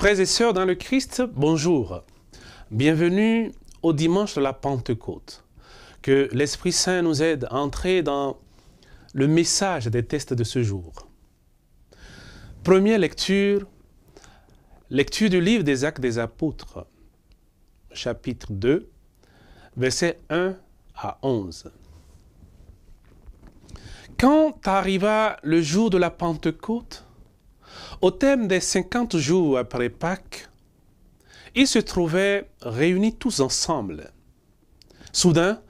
Frères et sœurs dans le Christ, bonjour. Bienvenue au dimanche de la Pentecôte. Que l'Esprit Saint nous aide à entrer dans le message des textes de ce jour. Première lecture du livre des Actes des Apôtres, chapitre 2, versets 1 à 11. Quand arriva le jour de la Pentecôte, au thème des 50 jours après Pâques, ils se trouvaient réunis tous ensemble. Soudain,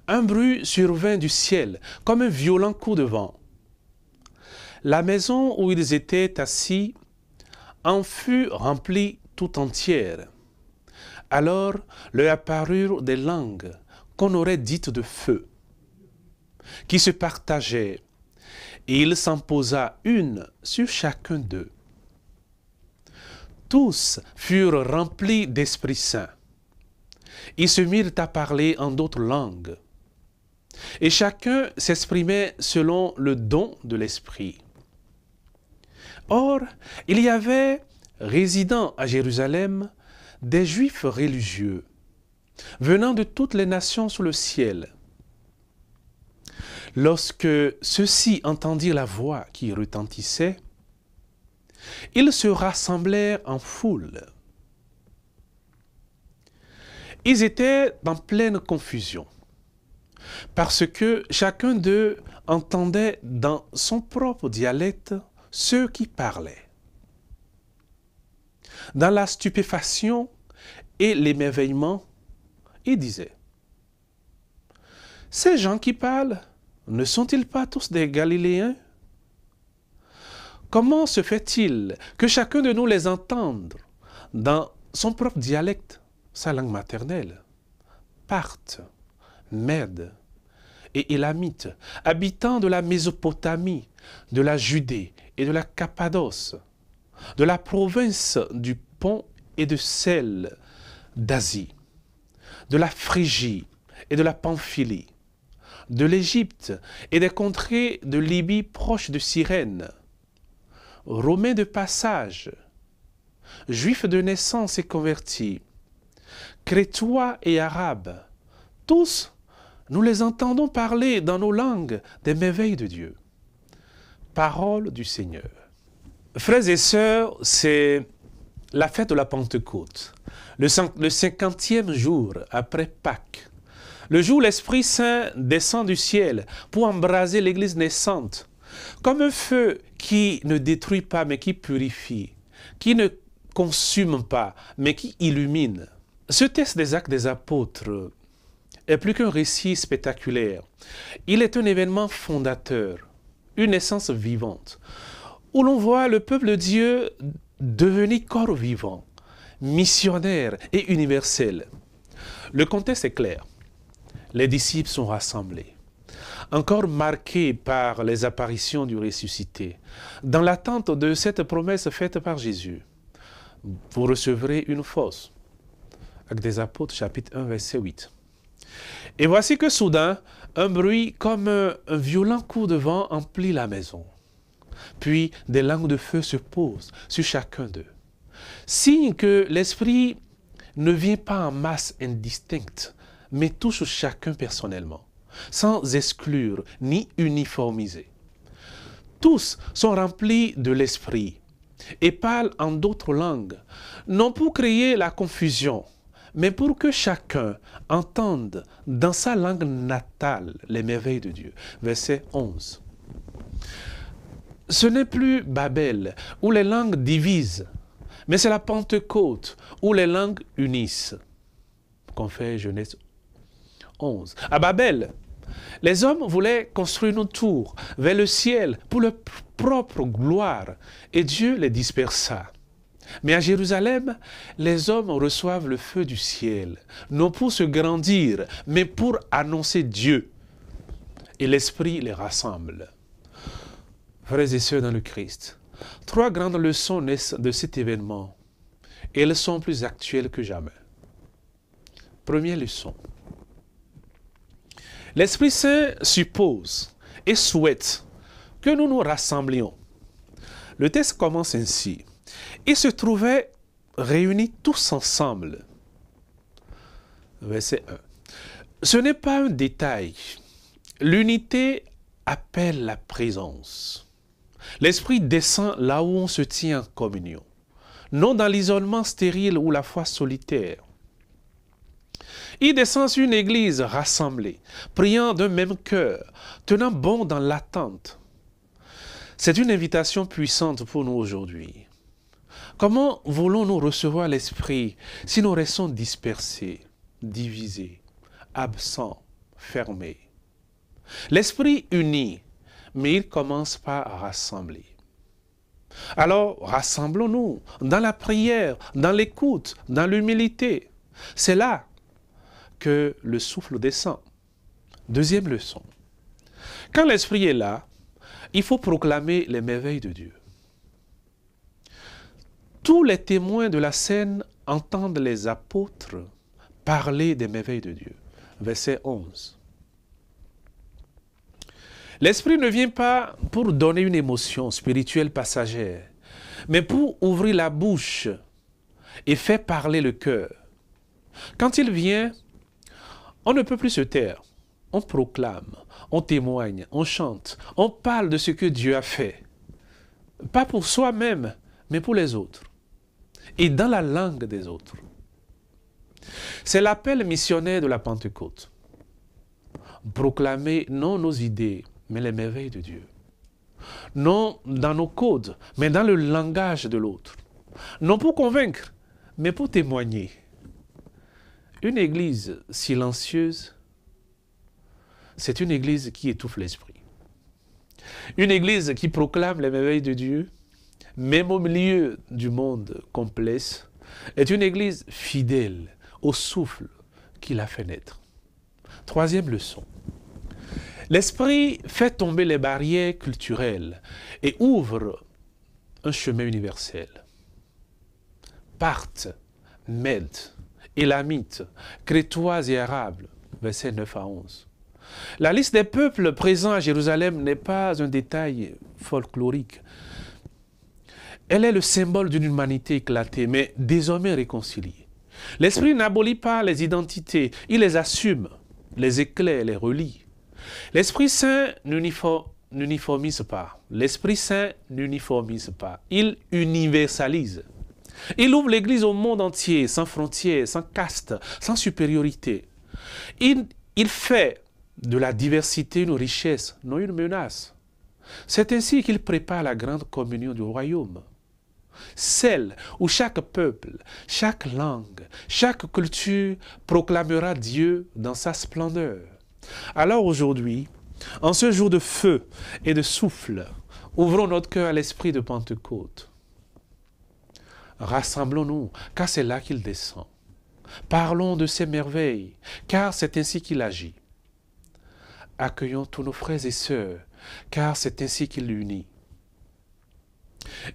un bruit survint du ciel, comme un violent coup de vent. La maison où ils étaient assis en fut remplie tout entière. Alors leur apparurent des langues qu'on aurait dites de feu, qui se partageaient, et il s'en posa une sur chacun d'eux. Tous furent remplis d'Esprit Saint. Ils se mirent à parler en d'autres langues, et chacun s'exprimait selon le don de l'Esprit. Or, il y avait, résidant à Jérusalem, des Juifs religieux, venant de toutes les nations sous le ciel. Lorsque ceux-ci entendirent la voix qui retentissait, ils se rassemblèrent en foule. Ils étaient en pleine confusion, parce que chacun d'eux entendait dans son propre dialecte ceux qui parlaient. Dans la stupéfaction et l'émerveillement, ils disaient: « Ces gens qui parlent, ne sont-ils pas tous des Galiléens? Comment se fait-il que chacun de nous les entende dans son propre dialecte, sa langue maternelle? Parthes, Mèdes et Élamites, habitants de la Mésopotamie, de la Judée et de la Cappadoce, de la province du Pont et de celle d'Asie, de la Phrygie et de la Pamphylie, de l'Égypte et des contrées de Libye proches de Cyrène, Romains de passage, Juifs de naissance et convertis, Crétois et Arabes, tous, nous les entendons parler dans nos langues des merveilles de Dieu. Parole du Seigneur. Frères et sœurs, c'est la fête de la Pentecôte, le 50e jour après Pâques, le jour où l'Esprit Saint descend du ciel pour embraser l'Église naissante, comme un feu qui ne détruit pas mais qui purifie, qui ne consume pas mais qui illumine. Ce texte des Actes des Apôtres est plus qu'un récit spectaculaire. Il est un événement fondateur, une naissance vivante, où l'on voit le peuple de Dieu devenir corps vivant, missionnaire et universel. Le contexte est clair. Les disciples sont rassemblés, encore marqués par les apparitions du ressuscité, dans l'attente de cette promesse faite par Jésus. Vous recevrez une force. Actes des Apôtres, chapitre 1, verset 8. Et voici que soudain, un bruit comme un violent coup de vent emplit la maison. Puis des langues de feu se posent sur chacun d'eux. Signe que l'Esprit ne vient pas en masse indistincte, mais touche chacun personnellement, sans exclure ni uniformiser. Tous sont remplis de l'Esprit et parlent en d'autres langues, non pour créer la confusion, mais pour que chacun entende dans sa langue natale les merveilles de Dieu. Verset 11. Ce n'est plus Babel, où les langues divisent, mais c'est la Pentecôte, où les langues unissent. Confère Genèse 11. À Babel, les hommes voulaient construire une tour vers le ciel pour leur propre gloire, et Dieu les dispersa. Mais à Jérusalem, les hommes reçoivent le feu du ciel, non pour se grandir, mais pour annoncer Dieu. Et l'Esprit les rassemble. Frères et sœurs dans le Christ, 3 grandes leçons naissent de cet événement, et elles sont plus actuelles que jamais. Première leçon. L'Esprit Saint suppose et souhaite que nous nous rassemblions. Le texte commence ainsi. Ils se trouvaient réunis tous ensemble. Verset 1. Ce n'est pas un détail. L'unité appelle la présence. L'Esprit descend là où on se tient en communion, non dans l'isolement stérile ou la foi solitaire. Il descend sur une église rassemblée, priant d'un même cœur, tenant bon dans l'attente. C'est une invitation puissante pour nous aujourd'hui. Comment voulons-nous recevoir l'Esprit si nous restons dispersés, divisés, absents, fermés? L'Esprit unit, mais il commence par rassembler. Alors, rassemblons-nous dans la prière, dans l'écoute, dans l'humilité. C'est là que le souffle descend. Deuxième leçon. Quand l'Esprit est là, il faut proclamer les merveilles de Dieu. Tous les témoins de la scène entendent les apôtres parler des merveilles de Dieu. Verset 11. L'Esprit ne vient pas pour donner une émotion spirituelle passagère, mais pour ouvrir la bouche et faire parler le cœur. Quand il vient, on ne peut plus se taire. On proclame, on témoigne, on chante, on parle de ce que Dieu a fait. Pas pour soi-même, mais pour les autres. Et dans la langue des autres. C'est l'appel missionnaire de la Pentecôte. Proclamer non nos idées, mais les merveilles de Dieu. Non dans nos codes, mais dans le langage de l'autre. Non pour convaincre, mais pour témoigner. Une église silencieuse, c'est une église qui étouffe l'esprit. Une église qui proclame les merveilles de Dieu, même au milieu du monde complexe, est une église fidèle au souffle qui l'a fait naître. Troisième leçon. L'Esprit fait tomber les barrières culturelles et ouvre un chemin universel. Parthes, Mèdes, Élamites, Crétois et Arabes, versets 9 à 11. La liste des peuples présents à Jérusalem n'est pas un détail folklorique. Elle est le symbole d'une humanité éclatée, mais désormais réconciliée. L'Esprit n'abolit pas les identités, il les assume, les éclaire, les relie. L'Esprit Saint n'uniformise pas. L'Esprit Saint n'uniformise pas. Il universalise. Il ouvre l'Église au monde entier, sans frontières, sans caste, sans supériorité. Il fait de la diversité une richesse, non une menace. C'est ainsi qu'il prépare la grande communion du royaume. Celle où chaque peuple, chaque langue, chaque culture proclamera Dieu dans sa splendeur. Alors aujourd'hui, en ce jour de feu et de souffle, ouvrons notre cœur à l'esprit de Pentecôte. Rassemblons-nous, car c'est là qu'il descend. Parlons de ses merveilles, car c'est ainsi qu'il agit. Accueillons tous nos frères et sœurs, car c'est ainsi qu'il unit.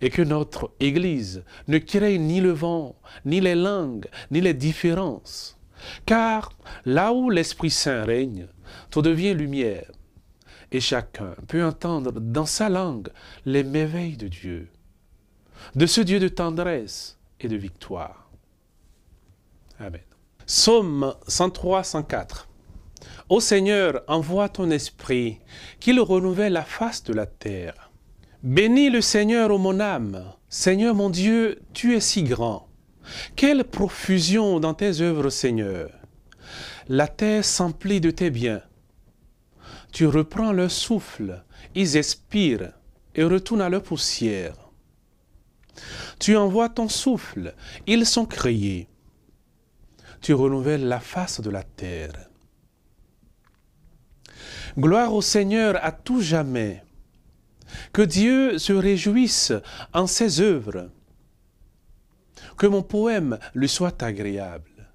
Et que notre Église ne crée ni le vent, ni les langues, ni les différences. Car là où l'Esprit Saint règne, tout devient lumière. Et chacun peut entendre dans sa langue les merveilles de Dieu. De ce Dieu de tendresse et de victoire. Amen. Psaume 103, 104. Ô Seigneur, envoie ton esprit, qu'il renouvelle la face de la terre. Bénis le Seigneur, ô mon âme. Seigneur mon Dieu, tu es si grand. Quelle profusion dans tes œuvres, Seigneur. La terre s'emplit de tes biens. Tu reprends leur souffle, ils expirent et retournent à leur poussière. Tu envoies ton souffle, ils sont créés. Tu renouvelles la face de la terre. Gloire au Seigneur à tout jamais. Que Dieu se réjouisse en ses œuvres. Que mon poème lui soit agréable.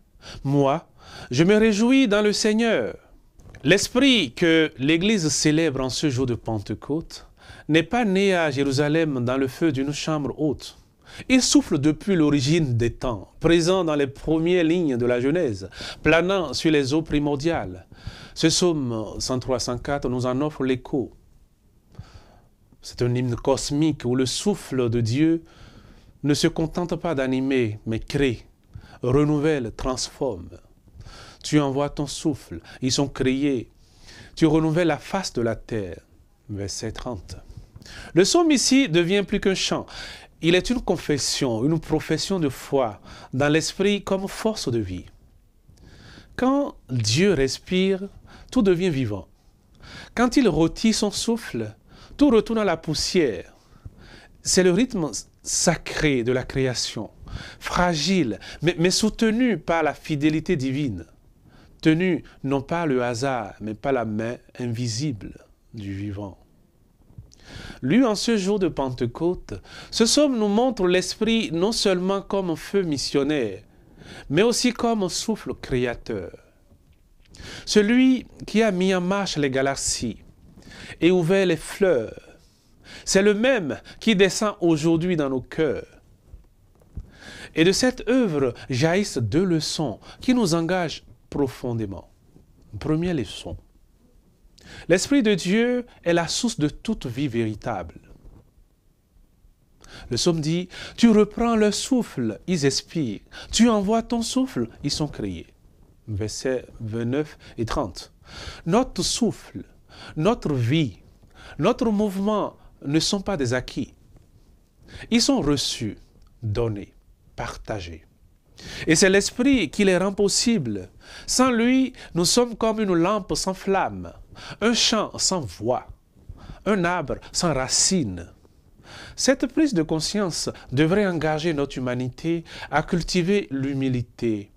Moi, je me réjouis dans le Seigneur. L'esprit que l'Église célèbre en ce jour de Pentecôte n'est pas né à Jérusalem dans le feu d'une chambre haute. Il souffle depuis l'origine des temps, présent dans les premières lignes de la Genèse, planant sur les eaux primordiales. Ce psaume 103-104 nous en offre l'écho. C'est un hymne cosmique où le souffle de Dieu ne se contente pas d'animer, mais crée, renouvelle, transforme. Tu envoies ton souffle, ils sont créés. Tu renouvelles la face de la terre. Verset 30. Le psaume ici devient plus qu'un chant. Il est une confession, une profession de foi dans l'esprit comme force de vie. Quand Dieu respire, tout devient vivant. Quand il rôtit son souffle, tout retourne à la poussière. C'est le rythme sacré de la création, fragile, mais soutenu par la fidélité divine, tenu non par le hasard, mais par la main invisible du vivant. Lu en ce jour de Pentecôte, ce psaume nous montre l'Esprit non seulement comme un feu missionnaire, mais aussi comme un souffle créateur. Celui qui a mis en marche les galaxies et ouvert les fleurs, c'est le même qui descend aujourd'hui dans nos cœurs. Et de cette œuvre jaillissent deux leçons qui nous engagent profondément. Première leçon. L'Esprit de Dieu est la source de toute vie véritable. Le psaume dit, tu reprends leur souffle, ils expirent. Tu envoies ton souffle, ils sont créés. Versets 29 et 30. Notre souffle, notre vie, notre mouvement ne sont pas des acquis. Ils sont reçus, donnés, partagés. Et c'est l'Esprit qui les rend possibles. Sans lui, nous sommes comme une lampe sans flamme, un champ sans voix, un arbre sans racines. Cette prise de conscience devrait engager notre humanité à cultiver l'humilité,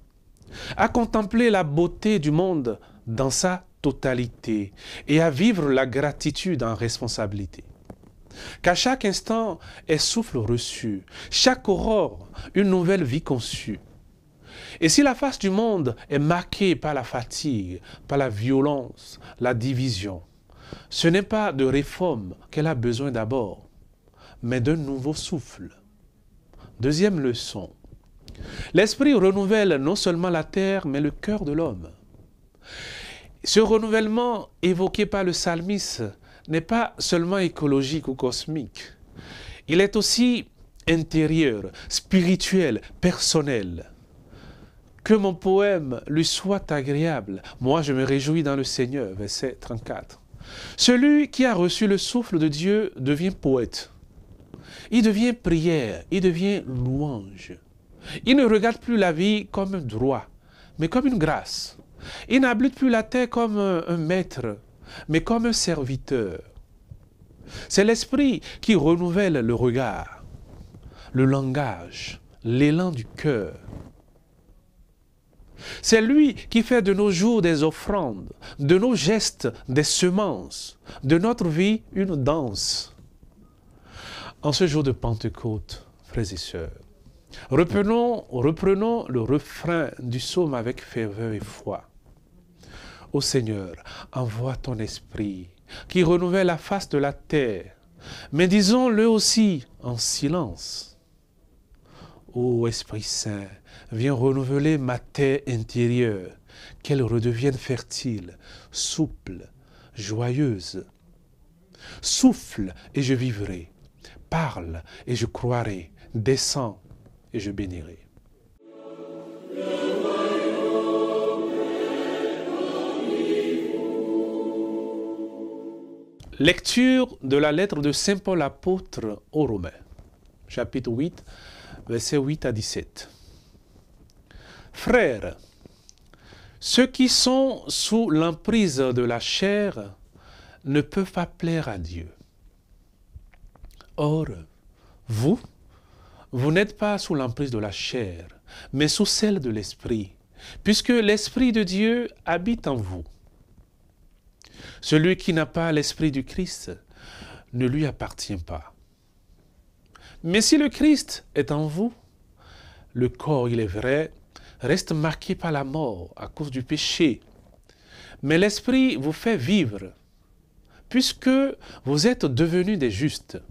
à contempler la beauté du monde dans sa totalité et à vivre la gratitude en responsabilité. Qu'à chaque instant est souffle reçu, chaque aurore une nouvelle vie conçue. Et si la face du monde est marquée par la fatigue, par la violence, la division, ce n'est pas de réforme qu'elle a besoin d'abord, mais d'un nouveau souffle. Deuxième leçon. L'Esprit renouvelle non seulement la terre, mais le cœur de l'homme. Ce renouvellement évoqué par le psalmiste n'est pas seulement écologique ou cosmique. Il est aussi intérieur, spirituel, personnel. Que mon poème lui soit agréable. Moi, je me réjouis dans le Seigneur. Verset 34. Celui qui a reçu le souffle de Dieu devient poète. Il devient prière, il devient louange. Il ne regarde plus la vie comme un droit, mais comme une grâce. Il n'habite plus la terre comme un maître, mais comme un serviteur. C'est l'Esprit qui renouvelle le regard, le langage, l'élan du cœur. C'est lui qui fait de nos jours des offrandes, de nos gestes des semences, de notre vie une danse. En ce jour de Pentecôte, frères et sœurs, reprenons le refrain du psaume avec ferveur et foi. Ô Seigneur, envoie ton esprit qui renouvelle la face de la terre, mais disons-le aussi en silence. Ô Esprit Saint, viens renouveler ma terre intérieure, qu'elle redevienne fertile, souple, joyeuse. Souffle et je vivrai, parle et je croirai, descends et je bénirai. Lecture de la lettre de Saint Paul apôtre aux Romains, chapitre 8, versets 8 à 17. Frères, ceux qui sont sous l'emprise de la chair ne peuvent pas plaire à Dieu. Or, vous n'êtes pas sous l'emprise de la chair, mais sous celle de l'Esprit, puisque l'Esprit de Dieu habite en vous. Celui qui n'a pas l'Esprit du Christ ne lui appartient pas. Mais si le Christ est en vous, le corps, il est vrai, reste marqué par la mort à cause du péché. Mais l'Esprit vous fait vivre, puisque vous êtes devenus des justes.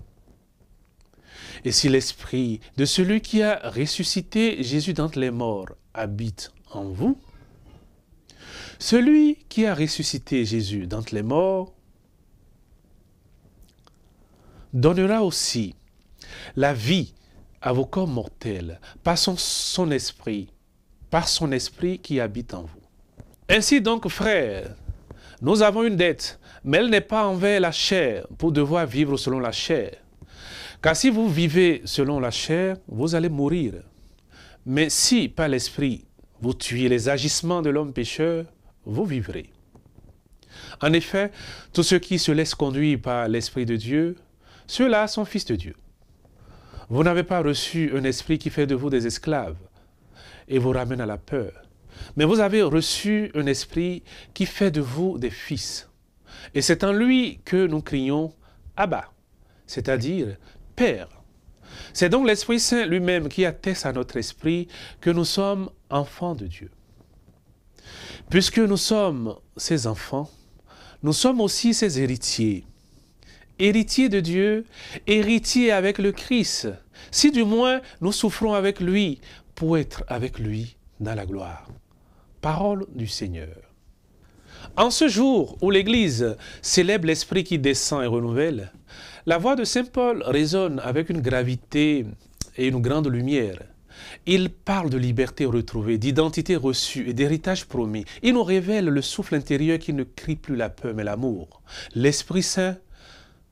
Et si l'Esprit de celui qui a ressuscité Jésus d'entre les morts habite en vous, celui qui a ressuscité Jésus d'entre les morts donnera aussi la vie à vos corps mortels par son esprit qui habite en vous. Ainsi donc, frères, nous avons une dette, mais elle n'est pas envers la chair pour devoir vivre selon la chair. Car si vous vivez selon la chair, vous allez mourir. Mais si, par l'esprit, vous tuez les agissements de l'homme pécheur, vous vivrez. En effet, tous ceux qui se laissent conduire par l'Esprit de Dieu, ceux-là sont fils de Dieu. Vous n'avez pas reçu un esprit qui fait de vous des esclaves et vous ramène à la peur. Mais vous avez reçu un esprit qui fait de vous des fils. Et c'est en lui que nous crions « Abba », c'est-à-dire « Père ». C'est donc l'Esprit Saint lui-même qui atteste à notre esprit que nous sommes enfants de Dieu. Puisque nous sommes ses enfants, nous sommes aussi ses héritiers. Héritiers de Dieu, héritiers avec le Christ, si du moins nous souffrons avec lui pour être avec lui dans la gloire. Parole du Seigneur. En ce jour où l'Église célèbre l'Esprit qui descend et renouvelle, la voix de Saint Paul résonne avec une gravité et une grande lumière. Il parle de liberté retrouvée, d'identité reçue et d'héritage promis. Il nous révèle le souffle intérieur qui ne crie plus la peur mais l'amour. L'Esprit Saint,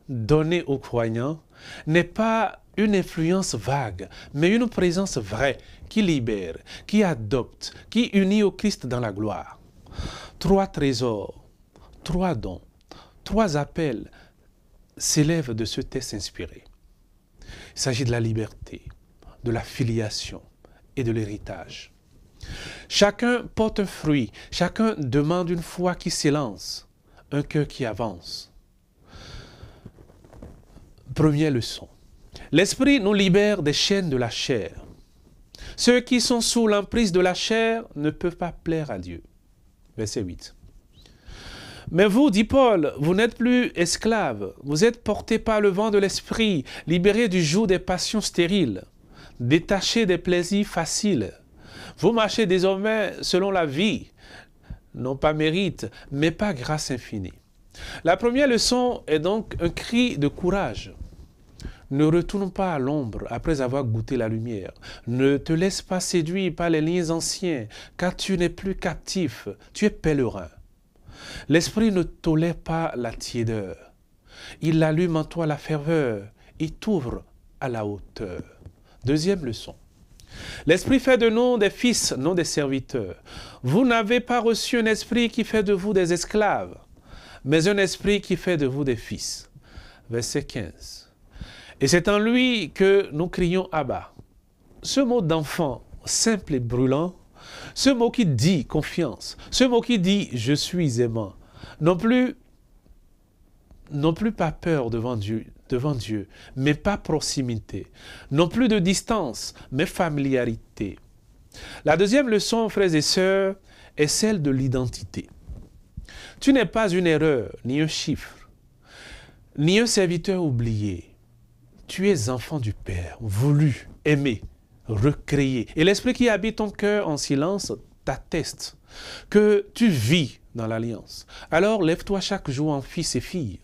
donné aux croyants, n'est pas une influence vague, mais une présence vraie qui libère, qui adopte, qui unit au Christ dans la gloire. 3 trésors, 3 dons, 3 appels s'élèvent de ce texte inspiré. Il s'agit de la liberté, de la filiation et de l'héritage. Chacun porte un fruit, chacun demande une foi qui s'élance, un cœur qui avance. Première leçon. L'Esprit nous libère des chaînes de la chair. Ceux qui sont sous l'emprise de la chair ne peuvent pas plaire à Dieu. Verset 8. Mais vous, dit Paul, vous n'êtes plus esclaves, vous êtes portés par le vent de l'Esprit, libérés du joug des passions stériles, détachés des plaisirs faciles. Vous marchez désormais selon la vie, non pas mérite, mais pas grâce infinie. La première leçon est donc un cri de courage. Ne retourne pas à l'ombre après avoir goûté la lumière. Ne te laisse pas séduire par les liens anciens, car tu n'es plus captif, tu es pèlerin. L'Esprit ne tolère pas la tiédeur. Il allume en toi la ferveur et t'ouvre à la hauteur. Deuxième leçon. L'Esprit fait de nous des fils, non des serviteurs. Vous n'avez pas reçu un esprit qui fait de vous des esclaves, mais un esprit qui fait de vous des fils. Verset 15. Et c'est en lui que nous crions Abba. Ce mot d'enfant, simple et brûlant, ce mot qui dit confiance, ce mot qui dit je suis aimant, non plus pas peur devant Dieu, mais pas proximité, non plus de distance, mais familiarité. La deuxième leçon, frères et sœurs, est celle de l'identité. Tu n'es pas une erreur, ni un chiffre, ni un serviteur oublié. Tu es enfant du Père, voulu, aimé, recréé. Et l'Esprit qui habite ton cœur en silence t'atteste que tu vis dans l'alliance. Alors lève-toi chaque jour en fils et fille,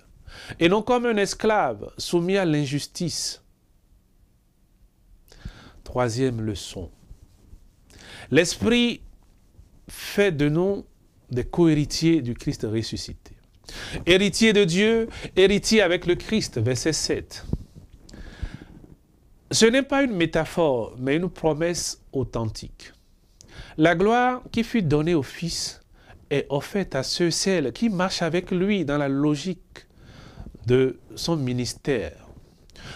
et non comme un esclave soumis à l'injustice. Troisième leçon. L'Esprit fait de nous des co-héritiers du Christ ressuscité. Héritier de Dieu, héritier avec le Christ, verset 7. Ce n'est pas une métaphore, mais une promesse authentique. La gloire qui fut donnée au Fils est offerte à celles qui marchent avec lui dans la logique de son ministère.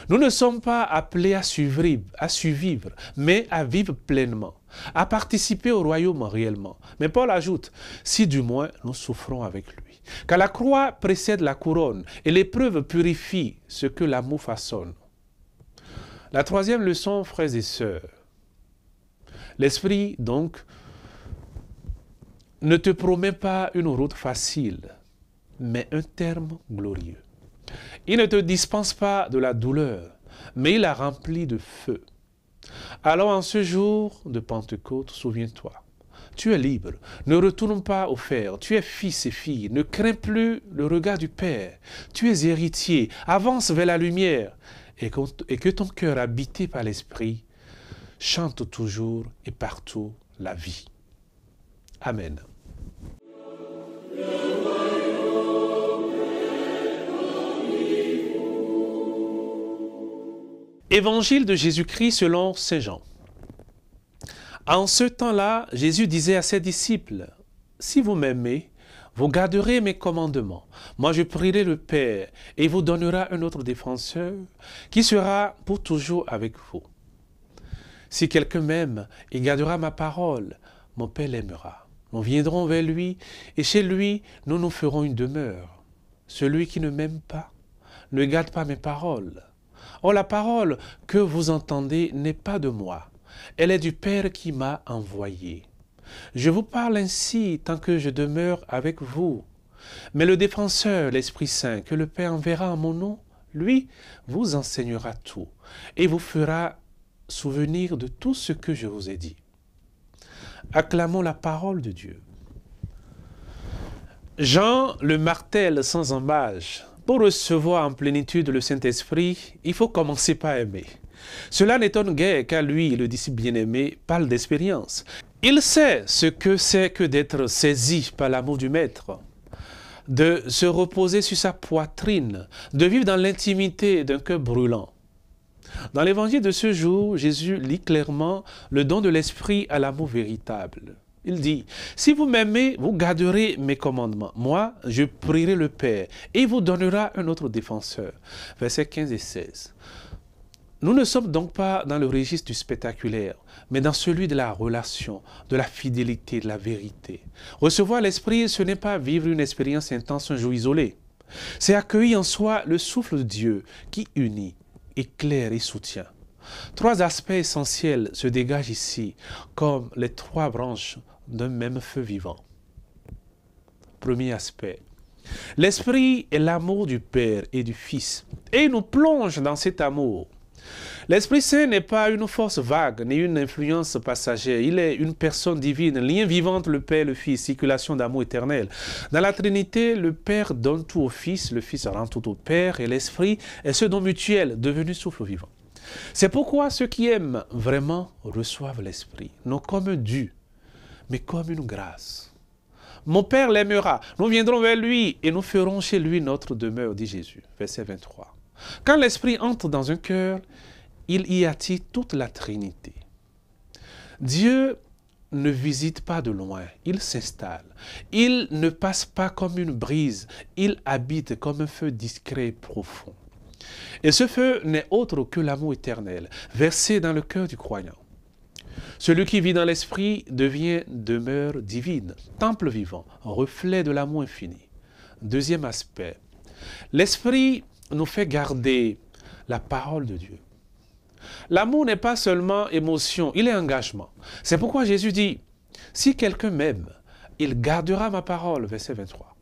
Nous ne sommes pas appelés à survivre, mais à vivre pleinement, à participer au royaume réellement. Mais Paul ajoute, si du moins nous souffrons avec lui. Car la croix précède la couronne et l'épreuve purifie ce que l'amour façonne. La troisième leçon, frères et sœurs, l'Esprit, donc, ne te promet pas une route facile, mais un terme glorieux. Il ne te dispense pas de la douleur, mais il la remplit de feu. Alors en ce jour de Pentecôte, souviens-toi, tu es libre, ne retourne pas au fer, tu es fils et fille, ne crains plus le regard du Père, tu es héritier, avance vers la lumière, et que ton cœur habité par l'Esprit chante toujours et partout la vie. Amen. Évangile de Jésus-Christ selon Saint Jean. En ce temps-là, Jésus disait à ses disciples, « Si vous m'aimez, vous garderez mes commandements. Moi, je prierai le Père et il vous donnera un autre défenseur qui sera pour toujours avec vous. Si quelqu'un m'aime, il gardera ma parole, mon Père l'aimera. Nous viendrons vers lui et chez lui, nous nous ferons une demeure. Celui qui ne m'aime pas ne garde pas mes paroles. Or, la parole que vous entendez n'est pas de moi. Elle est du Père qui m'a envoyé. Je vous parle ainsi tant que je demeure avec vous. Mais le défenseur, l'Esprit Saint, que le Père enverra en mon nom, lui vous enseignera tout et vous fera souvenir de tout ce que je vous ai dit. Acclamons la parole de Dieu. Jean le martèle sans embâche. Pour recevoir en plénitude le Saint-Esprit, il faut commencer par aimer. Cela n'étonne guère car lui, le disciple bien-aimé, parle d'expérience. Il sait ce que c'est que d'être saisi par l'amour du Maître, de se reposer sur sa poitrine, de vivre dans l'intimité d'un cœur brûlant. Dans l'évangile de ce jour, Jésus lit clairement le don de l'Esprit à l'amour véritable. Il dit, « Si vous m'aimez, vous garderez mes commandements. Moi, je prierai le Père et il vous donnera un autre défenseur. » Versets 15 et 16. Nous ne sommes donc pas dans le registre du spectaculaire, mais dans celui de la relation, de la fidélité, de la vérité. Recevoir l'Esprit, ce n'est pas vivre une expérience intense un jour isolé. C'est accueillir en soi le souffle de Dieu qui unit, éclaire et soutient. Trois aspects essentiels se dégagent ici, comme les trois branches d'un même feu vivant. Premier aspect. L'Esprit est l'amour du Père et du Fils, et il nous plonge dans cet amour. L'Esprit Saint n'est pas une force vague, ni une influence passagère. Il est une personne divine, lien vivant entre le Père et le Fils, circulation d'amour éternel. Dans la Trinité, le Père donne tout au Fils, le Fils rend tout au Père, et l'Esprit est ce don mutuel, devenu souffle vivant. C'est pourquoi ceux qui aiment vraiment reçoivent l'Esprit, non comme un dû, mais comme une grâce. Mon Père l'aimera, nous viendrons vers lui et nous ferons chez lui notre demeure, dit Jésus. Verset 23. Quand l'Esprit entre dans un cœur, il y attire toute la Trinité. Dieu ne visite pas de loin, il s'installe. Il ne passe pas comme une brise, il habite comme un feu discret et profond. Et ce feu n'est autre que l'amour éternel, versé dans le cœur du croyant. Celui qui vit dans l'Esprit devient demeure divine, temple vivant, reflet de l'amour infini. Deuxième aspect, l'Esprit nous fait garder la parole de Dieu. L'amour n'est pas seulement émotion, il est engagement. C'est pourquoi Jésus dit, « Si quelqu'un m'aime, il gardera ma parole. » Verset 23.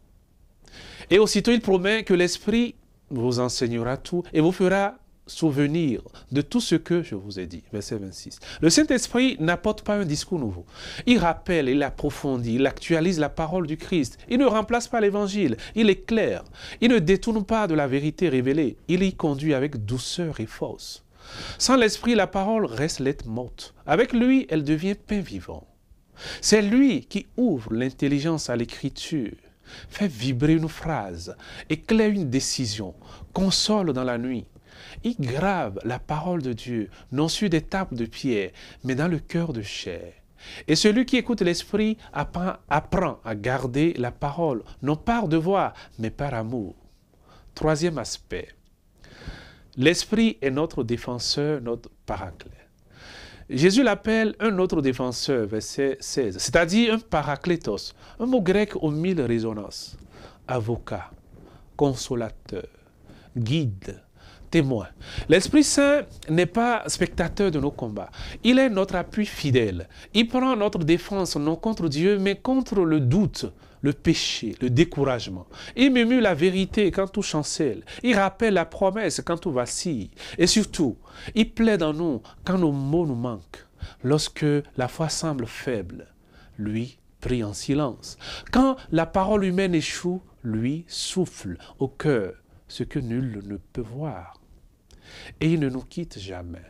Et aussitôt il promet que l'Esprit vous enseignera tout et vous fera souvenir de tout ce que je vous ai dit. Verset 26. Le Saint-Esprit n'apporte pas un discours nouveau. Il rappelle, il approfondit, il actualise la parole du Christ. Il ne remplace pas l'Évangile, il éclaire. Il ne détourne pas de la vérité révélée. Il y conduit avec douceur et force. Sans l'Esprit, la parole reste lettre morte. Avec lui, elle devient pain vivant. C'est lui qui ouvre l'intelligence à l'écriture, fait vibrer une phrase, éclaire une décision, console dans la nuit. Il grave la parole de Dieu, non sur des tables de pierre, mais dans le cœur de chair. Et celui qui écoute l'Esprit apprend à garder la parole, non par devoir, mais par amour. Troisième aspect. L'Esprit est notre défenseur, notre paraclet. Jésus l'appelle un autre défenseur, verset 16, c'est-à-dire un parakletos, un mot grec aux 1000 résonances. Avocat, consolateur, guide, témoin. L'Esprit Saint n'est pas spectateur de nos combats. Il est notre appui fidèle. Il prend notre défense non contre Dieu, mais contre le doute, le péché, le découragement. Il murmure la vérité quand tout chancelle. Il rappelle la promesse quand tout vacille. Et surtout, il plaide en nous quand nos mots nous manquent. Lorsque la foi semble faible, lui prie en silence. Quand la parole humaine échoue, lui souffle au cœur ce que nul ne peut voir. et il ne nous quitte jamais.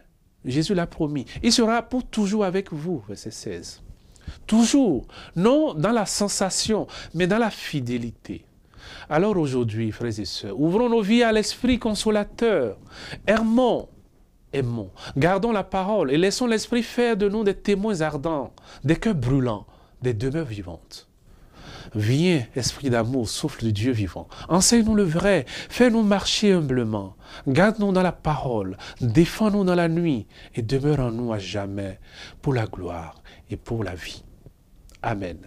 Jésus l'a promis. Il sera pour toujours avec vous, verset 16. Toujours, non dans la sensation, mais dans la fidélité. Alors aujourd'hui, frères et sœurs, ouvrons nos vies à l'Esprit consolateur. Aimons, gardons la parole et laissons l'Esprit faire de nous des témoins ardents, des cœurs brûlants, des demeures vivantes. Viens, Esprit d'amour, souffle de Dieu vivant. Enseigne-nous le vrai, fais-nous marcher humblement. Garde-nous dans la parole, défends-nous dans la nuit et demeure en nous à jamais pour la gloire et pour la vie. Amen.